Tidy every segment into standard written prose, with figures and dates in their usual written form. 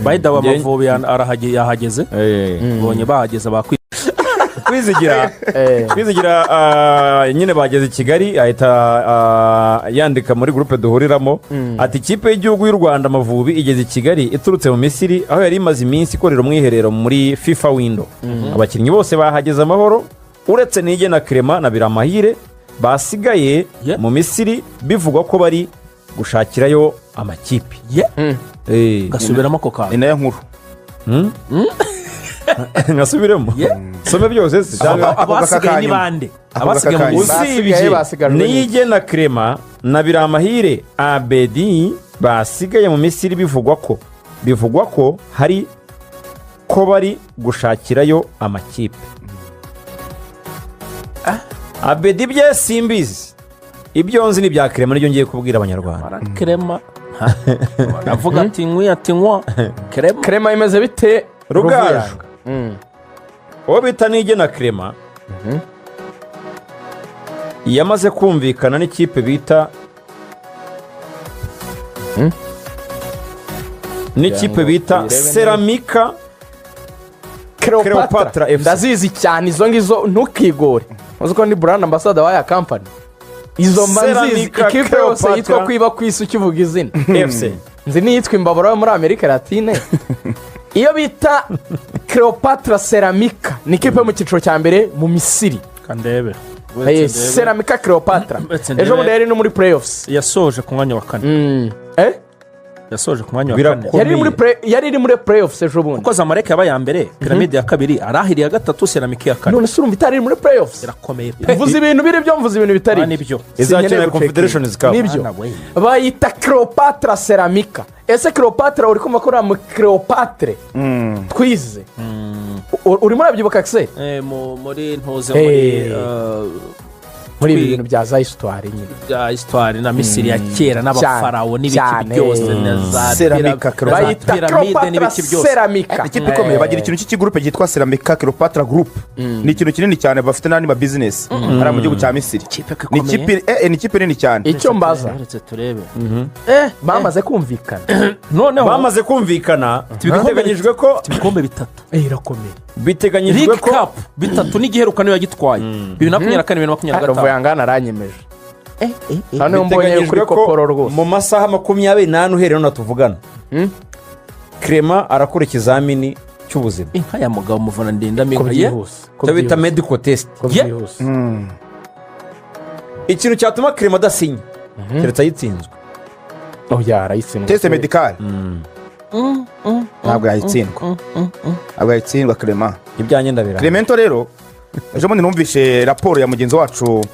bayida w'Amavubi yahageze bonye bahageze kwizigira nyine bageze i Kigali ahita yandika muri groupe duhuriramo ati ikipe y'igihugu y'u Rwanda Amavubi igeze i Kigali iturutse mu Misiri aho yari imaze iminsi ikorera umwiherero muri FIFA window abakinnyi bose bahageze amahoro uretse Niyigena Clement na Biramahire basigaye mu Misiri bivugwa ko bari gushakirayo amakipe gasubiramo ako kantu inayo nkuru ngasubiremo some byose abasigaye ni bande abasigaye mu Misiri Niyigena Clement na Biramahire Abedi basigaye mu Misiri bivugwa ko hari ko bari gushakirayo amakipe Abedi bye simbizi ibyo nzi ni bya Clement nibyo ngiye kubwira abanyarwanda Clement navuga ati nkwa Clement imeze bite Rugaju uwo bita Niyigena Clement yamaze kumvikana n'ikipe bita Ceramika Cleopatra FC. Ndazizi cyane izo ngizo ntukigore uzi ko ni brand ambassador wa ya company izo mbanzizi ikipe yose yitwa kwiba kwisi ukivuga izina FC nzi niyitwa imbabura yo muri Amerika Latine iyo bita Cleopatra Ceramika ni ikipe mu cyiciro cya mbere mu Misiri kandebe Ceramika Cleopatra ejo bundi yari no muri playoffs yasoje ku mwanya wa 4 yasoje ku mwanya wa 4 yari iri muri playoffs ejo bundi kuko Zamalek yaba ya mbere Pyramide ya kabiri arahiriye gatatu Ceramika ya 4 none se urumva itari muri playoffs irakomeye mvuze ibintu biri byo mvuze ibintu bitari nibyo izakina Confederations Cup nibyo bayita Cleopatra Ceramika ese Cleopatra uri kumva ko ari mu Cleopatre twize uri muri abyibuka kse muri ntoze muri ibintu bya za histoire nyine bya histoire na Misiri ya kera n'abafarawo n'ibiki byose na za Ceramika Piramide n'ibiki byose Ceramika ikipe ikomeye bagira ikintu cy'igroupe cyitwa Ceramika Cleopatra Group ni ikintu kinini cyane bafite n'andi ma business ari mu gihugu cya Misiri ni ikipe nini cyane icyo mbaza uretse turebe bamaze kumvikana noneho bamaze kumvikana biteganyijwe ko ibikombe bitatu irakomeye biteganyijwe ko bitatu n'igiheruka niyo yagitwaye 2024 Ruvuyanga naranyemeje hano mbonye kuri koporo rwose mu masaha 28 uhereye no tuvugana Clement arakora ikizamini cy'ubuzima inka ya mugabo muvuna ndenda miga cyo bita medical test ikintu cyatuma Clement adasinya keretse ayitsinzwe yarayitsinzwe test medical ntabwo yayitsindwa Clement ibyanjye ndabira Clement rero ejo bundi numvishe raporo ya mugenzi wacu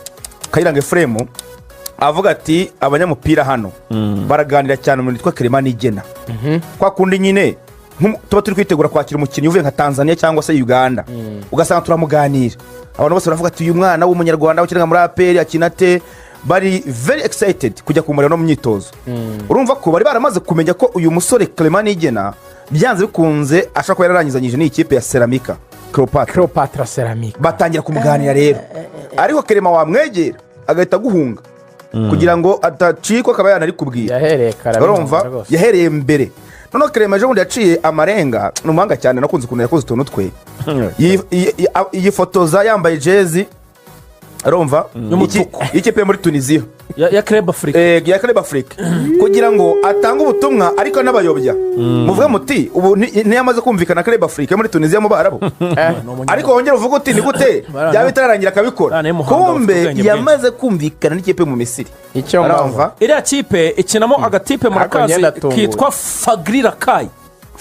Kayiranga Ephraim avuga ati abanyamupira hano baraganira cyane mu nitwa Clement Niyigena kwa kundi nyine tuba turi kwitegura kwakira umukinnyi uvuye nka Tanzania cyangwa se Uganda ugasanga turamuganira abantu bose baravuga ati uyu mwana w'umunyarwanda ukina muri APR akinate bari very excited kujya kumurira no mu myitozo urumva ko bari baramaze kumenya ko uyu musore Clement Niyigena byanze bikunze ashaka ko yararangizanyije n'ikipe ya Ceramika Cleopatra Ceramika batangira kumuganira rero ariko Clement wamwegera agahita guhunga kugira ngo atacikwa akaba yanari kubwira yahereye mbere noneho Clement ejo bundi yaciye amarenga ni umuhanga cyane nakunze ukuntu yakoze utuntu twe yifotoza yambaye jezi arumva ikipe muri Tunisia ya Club Afrique kugira ngo atange ubutumwa ariko n'abayobya muvuga muti ubu ntiyamaze kumvikana Club Afrique muri Tunisia mu Barabu ariko wongera uvuga uti ni gute byaba bitararangira akabikora kumbe yamaze kumvikana n'ikipe mu Misiri icyo mva iriya kipe ikinamo agatipe mu rakazi kitwa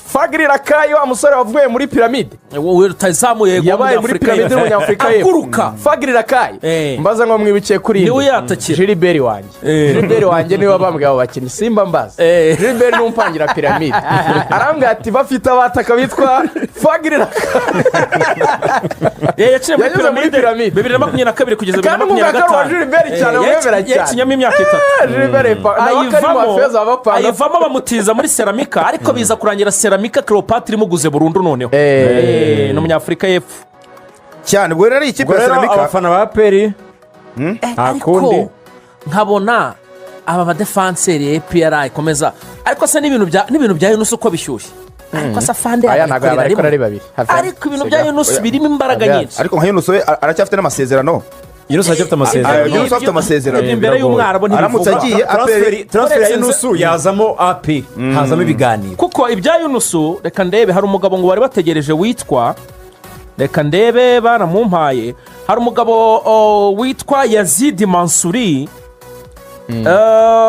Fagri Rakayi wa musore wavuye muri Piramide utazamuye yabaye muri Piramide y'Umunyafrika aguruka Fagri Rakayi mbaza ngo mwibikiye kuri niwe yatakira Gilbert wanjye niwe bambwiye abo bakinnyi simba mbaza Gilbert n'umpangira Piramide arambwira ati bafite abataka bitwa Fagri Rakayi yaciye muri Piramide 2022 kugeza 2025 Gilbert cyane wemera cyane yakinyamo imyaka 3 Gilbert ayivamo bamutiza muri Ceramika ariko biza kurangira Ceramika Cleopatra imuguze burundu noneho no munyafrika y'epfo cyane bwo rero ikipe ya Ceramika abafana ba APR ariko nkabona aba badefanseri APR ikomeza ariko se n'ibintu bya Yunus uko bishyushye ariko se afande aya ntabwo barikora ari babiri ariko ibintu bya Yunus birimo imbaraga nyinshi ariko nka Yunus we aracyafite n'amasezerano Yunus afite amasezerano imbere y'umwarabu aramutse agiye transfer ya Yunus yazamo AP hazamo ibiganiro kuko ibya Yunus reka ndebe hari umugabo ngo bari bategereje witwa reka ndebe baramumpaye hari umugabo witwa Yazid Mansuri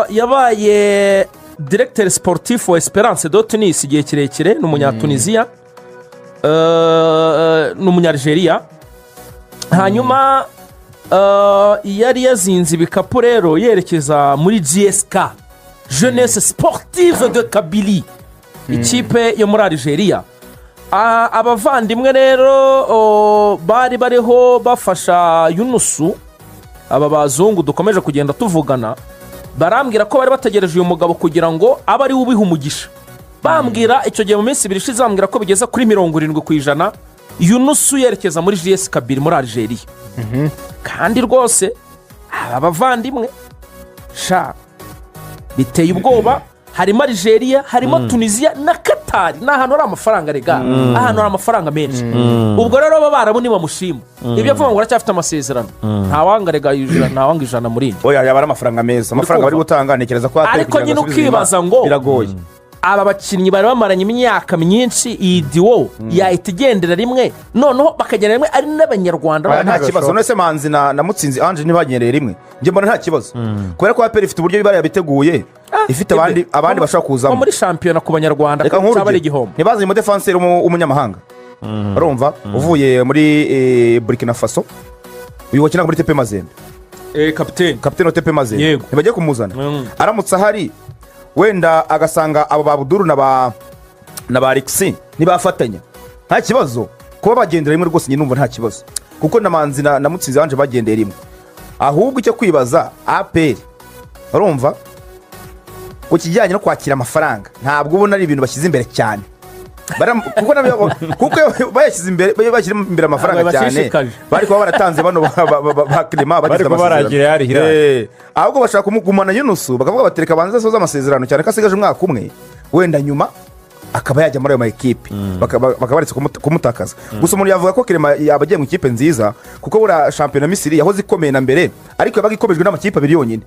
yabaye directeur sportif wa Esperance de Tunis igihe kirekire ni umunyatuniziya ni umunyarigeria hanyuma yari yazinze ibikapu rero yerekeza muri GSK Jeunesse Sportive de Kabylie ikipe yo muri Algeria abavandimwe rero bari bariho bafasha Yunus aba bazungu dukomeje kugenda tuvugana barambwira ko bari bategereje uyu mugabo kugira ngo abe ari ubiha umugisha bambwira icyo gihe mu minsi ibiri ishize bambwira ko bigeze kuri 70% Yunus yerekeza muri GS Kabylie muri Algeria kandi rwose aba bavandimwe biteye ubwoba harimo Algeria harimo Tunisia na Qatar ni ahantu hari amafaranga rega ahantu hari amafaranga menshi ubwo rero aba barabu nibamushima ibyo avuga ngo aracyafite amasezerano ntawanga rega ntawanga ijana muri oya yaba ari amafaranga meza amafaranga bari gutanga ntekereza ko ariko nyine ukibaza ngo biragoye aba bakinnyi bari bamaranye imyaka myinshi iyi diwo yahita igendera rimwe noneho bakagenda rimwe ari n'abanyarwanda nta kibazo none se Manzi na Mutsinzi Ange ntibagendeye rimwe njye mbona nta kibazo kubera ko APR ifite uburyo bibari yabiteguye ifite abandi bashobora kuzamo muri shampiyona ku banyarwanda cyaba ari igihombo ntibazanye mu defenseur w'umunyamahanga urumva uvuye muri Burkina Faso uyu wakina muri TP Mazembe kapiteni wa TP Mazembe ntibagiye kumuzana aramutse ahari wenda agasanga abo babuduru na ba Alexis ntibafatanya nta kibazo kuba bagendera rimwe rwose nyine numva nta kibazo kuko na Manzi na Mutsinzi banje bagendeye rimwe ahubwo icyo kwibaza APR urumva ku kijyanye no kwakira amafaranga ntabwo ubona ari ibintu bashyize imbere cyane kuko bayashyize imbere amafaranga cyane bari kuba baratanze bano ba Clement bari kuba baragira yari hirare ahubwo bashaka kumugumana Yunus bakavuga batereka banze asoza amasezerano cyane ko asigaje umwaka umwe wenda nyuma akaba yajya muri ayo makipe bakabaretse kumutakaza gusa umuntu yavuga ko Clement yaba agiye mu ikipe nziza kuko buriya shampiyona misiri yahoze ikomeye na mbere ariko yabaga ikomejwe n'amakipe abiri yonyine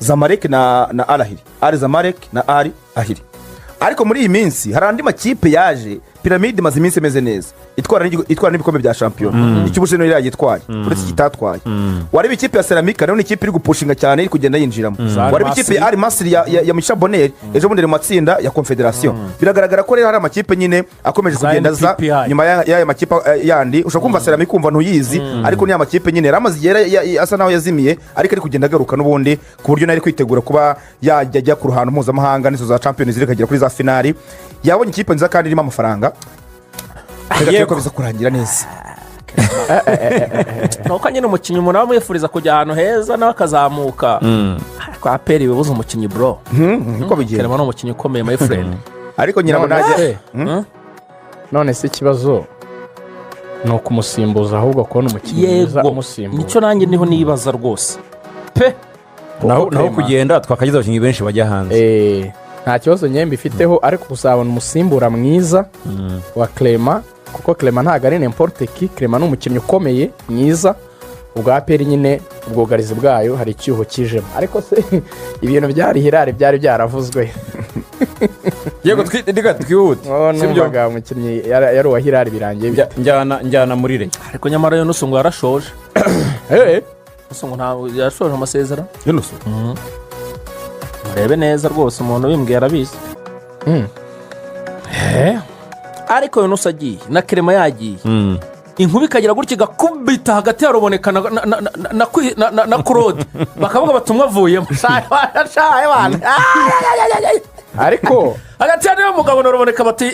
Zamalek na Al Ahly ari Zamalek na Al Ahly ariko muri iyi minsi hari andi makipe yaje Pyramide imaze iminsi imeze neza itwara n'ibikombe bya shampiyona icy'ubushe no yagitwaye uretse kitatwaye wareba ikipe ya Ceramic rero ni ikipe iri gupushinga cyane iri kugenda yinjiramo wareba ikipe ya Al Masry ya Michel Bonner ejo bundi mu matsinda ya Confederation biragaragara ko rero hari amakipe nyine akomeje kugenda za nyuma y'aya makipe yandi ushobora kumva Ceramic kumva ntuyizi ariko ni amakipe nyine ramaze igihe asa naho yazimiye ariko ari kugenda agaruka n'ubundi ku buryo nari kwitegura kuba yajya ku ruhando mpuzamahanga n'izo za Champions League kagera kuri za finali yabonye ikipe nziza kandi irimo amafaranga agiye ko biza kurangira neza nuko nyine umukinnyi umuntu aba amwifuriza kujya ahantu heza nawe akazamuka ariko APR bibuza umukinnyi bro niko bigiye Clement ni umukinnyi ukomeye my friend ariko nyirabo najye none se ikibazo ni ukumusimbuza ahubwo kubona umukinnyi mwiza umusimbuza nicyo nanjye niho nibaza rwose pe naho kugenda twakagize abakinnyi benshi bajya hanze nta kibazo nyine mbifiteho ariko kuzabona umusimbura mwiza wa Clement kuko Clement ntabwo ari n'importe ki Clement ni umukinnyi ukomeye mwiza ubwa APR nyine ubwugarizi bwayo hari icyuho kijemo ariko se ibintu byari hirare byari byaravuzwe yego twihute n'umvaga umukinnyi yari uwa hirare birangiye njyana muri re ariko nyamara Yunus ngo yarashoje ngo ntabwo yarashoje amasezerano Yunus urebe neza rwose umuntu ubimbwiye arabizi ariko Yunus agiye na Clement yagiye inkuba ikagira gutya igakubita hagati ya Ruboneka na Claude bakavuga batumwa avuyemo ariko hagati ya niyo mugabo na Ruboneka bati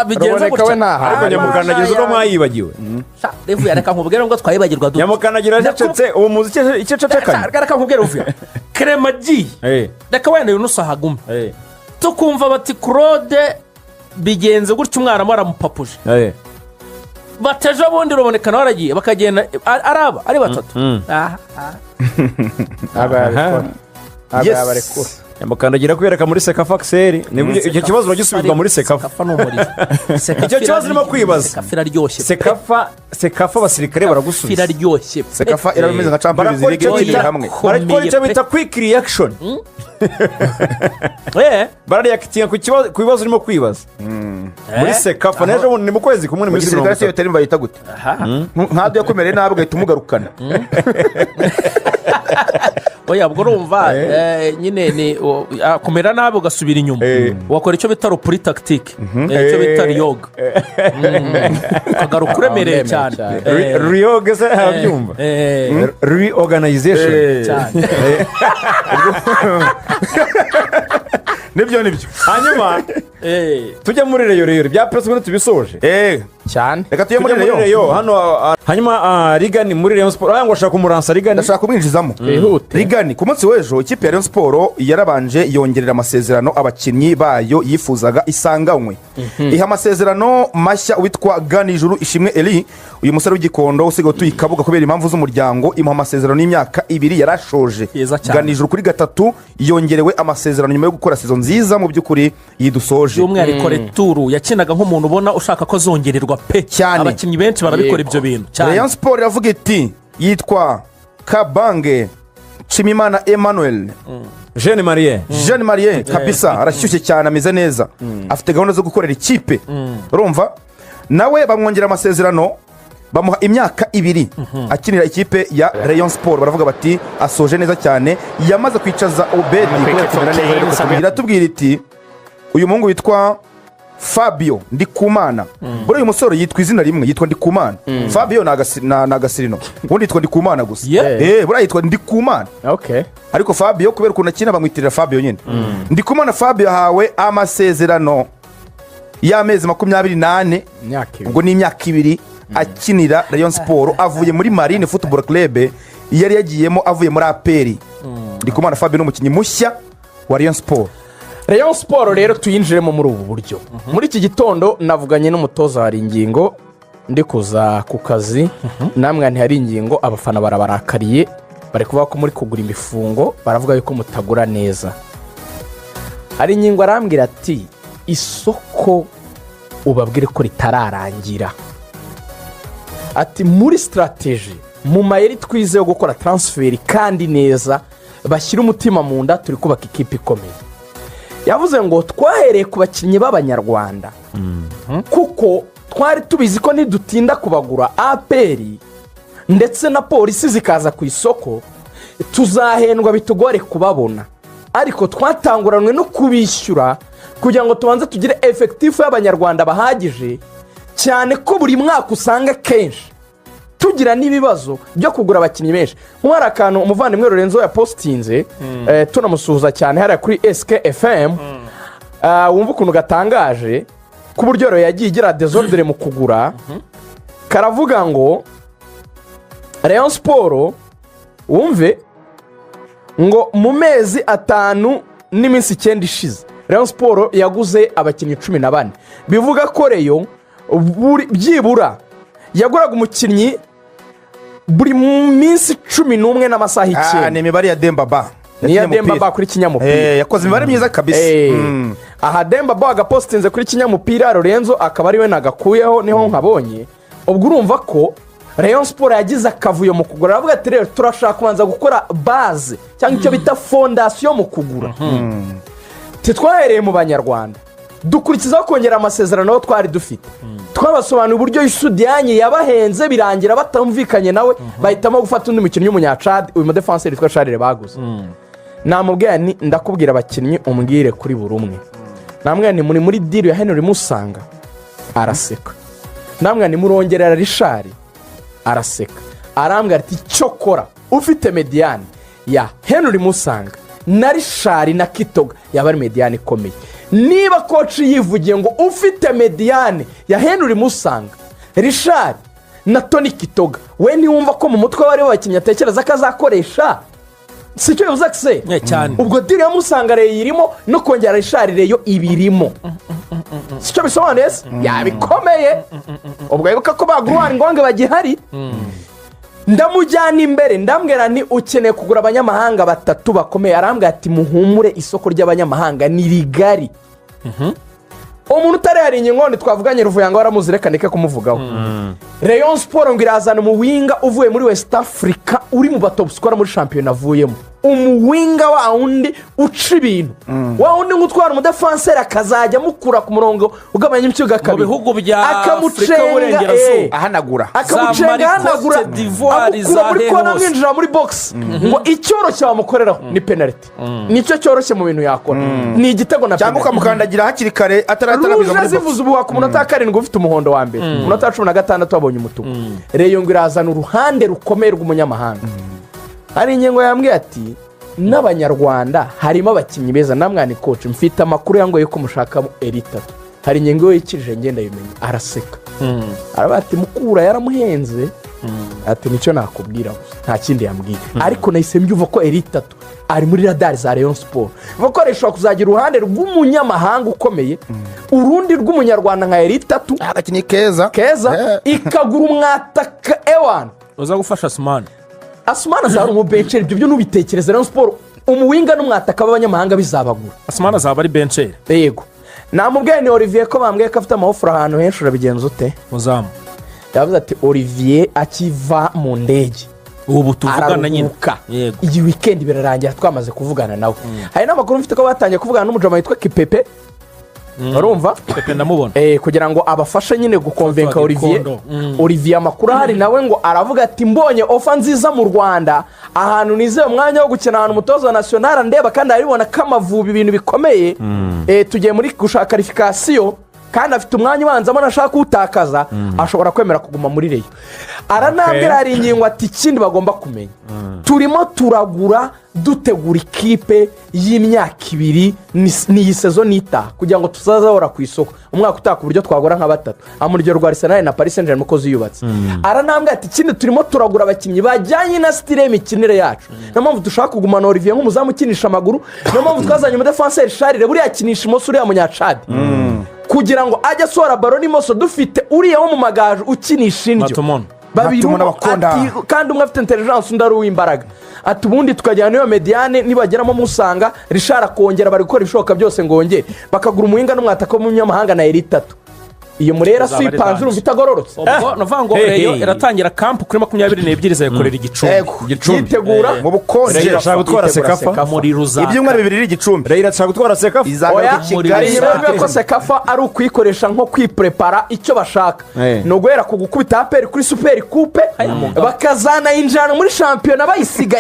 bigenze gutya ariko Nyamukandagira uko mwayibagiwe revuye reka nkubwire ngo twayibagirwa Nyamukandagira yacetse uwo muzi icyo cecekanye reka nkubwire revuye Clement agiye reka wenda Yunus ahagume tukumva bati Claude bigenze gutya umwarimu aramupapuje bateje ubundi Ruboneka nawe aragiye bakagenda ari batatu abarekura mukandagira kwereka muri sekafa akiseri icyo kibazo uragisubizwa muri sekafa icyo kibazo urimo kwibaza sekafa iraryoshye sekafa abasirikare baragusubiza iraryoshye sekafa irabimeze nka champions league tugiye hamwe barakora icyo bita quick reaction barareakitinga ku bibazo urimo kwibaza muri sekafa n'ejo bundi ni mu kwezi kumwe muri gisirikare cyo yoteri bayita gute nk'abyo yakomereye nabi ugahita umugarukana oya bwo urumva nyine ni kumera nabi ugasubira inyuma wakora icyo bita rupuri tagitike icyo bita riyoga ukagaruka uremereye cyane riyoga se harabyumva reorganization nibyo hanyuma tujya muri reyo bya pesi ubundi tubisoje cyane reka tujye muri reyo hano hanyuma rigani muri reyo siporo ngo ashaka kumuransa rigani ndashaka kumwinjizamo rigani ku munsi w'ejo ikipe ya reyo siporo yarabanje yongerera amasezerano abakinnyi bayo yifuzaga isanganywe iha amasezerano mashya witwa ganijuru ishimwe eri uyu musore w'igikondo usigaye utuye ikabuga kubera impamvu z'umuryango imuha amasezerano y'imyaka 2 yarashoje ganijuru kuri 3 yongerewe amasezerano nyuma yo gukora sezo nziza mu by'ukuri yidusoje by'umwihariko returu yakinaga nk'umuntu ubona ushaka ko zongererwa pe cyane abakinnyi benshi barabikora ibyo bintu cyane Rayon Sport iravuga iti yitwa Kabange Chimimana Emmanuel Jean Marie kabisa arashyushye cyane ameze neza afite gahunda zo gukorera ikipe urumva nawe bamwongera amasezerano bamuha imyaka 2 akinira ikipe ya Rayon Sport baravuga bati asoje neza cyane yamaze kwicaza Obedi kubera neza kugira tubwira iti uyu muhungu witwa Fabio Ndikumana buri uyu musore yitwa izina rimwe yitwa Ndikumana Fabio nagasirino ubundi yitwa Ndikumana gusa buri yitwa Ndikumana ariko Fabio kubera ukuntu akina bamwitirira Fabio nyine Ndikumana Fabio hawe amasezerano y'amezi 28 ubwo ni imyaka 2 akinira Rayon Sport avuye muri Marine Football Club yari yagiyemo avuye muri APR Ndikumana Fabio n'umukinnyi mushya wa Rayon Sport rero tuyinjiremo muri ubu buryo muri iki gitondo navuganye n'umutoza hari ingingo ndi kuza ku kazi namwe ntihari ingingo abafana barabarakariye bari kuvuga ko muri kugura imifungo baravuga yuko mutagura neza hari ingingo arambwira ati isoko ubabwire ko ritararangira ati muri strategy mu mayeri twize yo gukora transfer kandi neza bashyira umutima mu nda turi kubaka ikipe ikomeye yavuze ngo twahereye ku bakinnyi b'abanyarwanda kuko twari tubizi ko nidutinda kubagura APR ndetse na polisi zikaza ku isoko tuzahendwa bitugore kubabona ariko twatanguranwe no kubishyura kugira ngo tubanze tugire efekitifu y'abanyarwanda bahagije cyane ko buri mwaka usanga kenshi tugira n'ibibazo byo kugura abakinnyi benshi nk'uwari akantu umuvandimwe Lorenzo yapositinze tunamusuhuza cyane hariya kuri SKFM wumva ukuntu gatangaje ku buryo rero yagiye igira desordre mu kugura karavuga ngo Rayon Sport wumve ngo mu mezi 5 n'iminsi 9 ishize Rayon Sport yaguze abakinnyi 14 bivuga ko Rayon byibura yaguraga umukinnyi buri minsi 11 n'amasaha 9 ni imibare ya Dembaba niya Dembaba kuri kinyamupira yakoze imibare myiza kabisa aha Dembaba agapostinze kuri kinyamupira Lorenzo akaba ariwe nagakuyeho niho nkabonye ubwo urumva ko Rayon Sport yagize akavuyo mu kugura aravuga ati rero turashaka kubanza gukora base cyangwa icyo bita fondation mu kugura titwahereye mu banyarwanda dukurikizaho kongera amasezerano aho twari dufite twabasobanura uburyo Isudiyanye yabahenze birangira batamvikanye nawe bahitamo gufata undi mukinnyi w'umunyacad uyu mudefenseri witwa Charles baguze namubwira ni ndakubwira abakinnyi umbwire kuri buri umwe namubwira ni muri deal ya Henry Musanga araseka namubwira ni murongerera Richard araseka arambwira ati cyokora ufite mediane ya Henry Musanga na Richard na Kitoga yaba ari mediane ikomeye niba coach yivugiye ngo ufite mediane ya Henry Musanga Richard na Tony Kitoga we niwumva ko mu mutwe wari wakinnye atekereza ko azakoresha sicyo bivuze se cyane ubwo deal ya Musanga rero irimo no kongera Richard rero ibirimo sicyo bisobanuye yabikomeye ubwo yibuka ko baguruhana ngonge bagihari ndamujyana imbere ndambwira ni ukeneye kugura abanyamahanga 3 bakomeye, arambwira ati muhumure isoko ry'abanyamahanga ni rigari. umuntu utari yarinye inkondo twavuganye Ruvuyanga waramuzi, reka ndeke kumuvugaho. Rayon Sport ngo irazana umuwinga uvuye muri West Africa uri mu batop scorer muri shampiyona avuyemo, umuwinga wa undi uca ibintu, wa undi ngutwara umudefanseri akazajya mukura ku murongo ugabanya imcyuga kabiri mu bihugu bya Afrika y'Uburengerazuba ahanagura akamucenga ahanagura amukura muri kona mwinjira muri box ngo icyoroshye bamukoreraho ni penalty, nicyo cyoroshye mu bintu yakora, ni igitego na penalty, cyangwa ukamukandagira hakiri kare atarabiga muri box. zivuze ubu ku munota 7 ufite umuhondo wa mbere, munota 16 abonye umutuku. Rayon ngo irazana uruhande rukomeye rw'umunyamahanga. Hari inyengo yambwiye ati n'abanyarwanda harimo abakinnyi beza, namwani coach mfite amakuru yangoye ko mushakamo Elita. Hari inyengo yikirije ngenda yimenya, araseka arabati mukura yaramuhenze, ati nicyo nakubwira nta kindi yambwiye, ariko nahise mbyuva ko Elita ari muri radar za Rayon Sport, bakoresha kuzagira uruhande rw'umunyamahanga ukomeye, urundi rw'umunyarwanda nka Elita agakinnyi keza ikagura umwataka ewan uza gufasha Asumana azaba umubenceri. Ibyo n'ubitekereza Rayon Sport umuwinga n'umwataka b'abanyamahanga bizabagura. Asumana azaba ari benceri. Yego, namubwiye ni Olivier ko bambwiye ko afite amahofura ahantu henshi, urabigenza ute? Muzamu yavuze ati Olivier akiva mu ndege ubu tuvugana nyine, yego iyi weekend birarangira twamaze kuvugana nawe. Hari n'amakuru mfite ko batangiye kuvugana n'umujama witwa Kipepe, urumva Pepe ndamubona kugira ngo abafashe nyine gukonvenka Olivier amakuru ahari nawe ngo aravuga ati mbonye ofa nziza mu Rwanda, ahantu nizeye umwanya wo gukina ahantu umutoza wa national ndeba kandi aribona ko Amavubi ibintu bikomeye, tugiye muri gushaka qualification kandi afite umwanya ubanzamo nashaka kuwutakaza, ashobora kwemera kuguma muri Rayon. Aranambwira hari ingingo ati ikindi bagomba kumenya, turimo turagura dutegura ikipe y'imyaka 2 n'iyi season itaha kugira ngo tuzazahora ku isoko umwaka utaka uburyo twagura nka 3 amuryo rwa Arsenal na Paris Saint-Germain ko ziyubatse. Aranambwira ati ikindi turimo turagura abakinnyi bajyanye na style y'imikinire yacu, niyo mpamvu dushaka kugumana Olivier nk'umuzamu ukinisha amaguru, niyo mpamvu twazanye umudefanseri Charles buriya akinisha imoso uriya munyacadi kugira ngo ajye asora baro n'imoso, dufite uriya wo mu magaju ukinisha indyo babiri kandi umwe afite intelligence undi ari uw'imbaraga. Ati ubundi tukajyana n'iyo mediane nibageramo musanga Richard akongera bari gukora ibishoboka byose ngongere bakagura umuhinga n'umwataka w'umunyamahanga na Elita. Iyo murera swipanze urumva itagororotse. Navuga ngo Rayon iratangira camp kuri 22 zayikorera igicumbi yitegura mu bukonje, irashaka gutwara Sekafa muri Ruzanga ibyumweru 2 igicumbi. Rayon irashaka gutwara Sekafa oya Kigali yemwe ko Sekafa ari ukwikoresha nko kwiprepara icyo bashaka no guhera ku gukubita APR kuri Super Coupe bakazana injana muri shampiyona bayisiga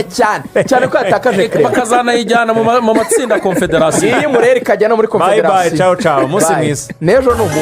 cyane ko yatakaje kare, bakazana yijyana mu matsinda Confederation, iyi murera ikajya no muri Confederation. Bye bye, ciao ciao, musi mwisi nejo n'ubu.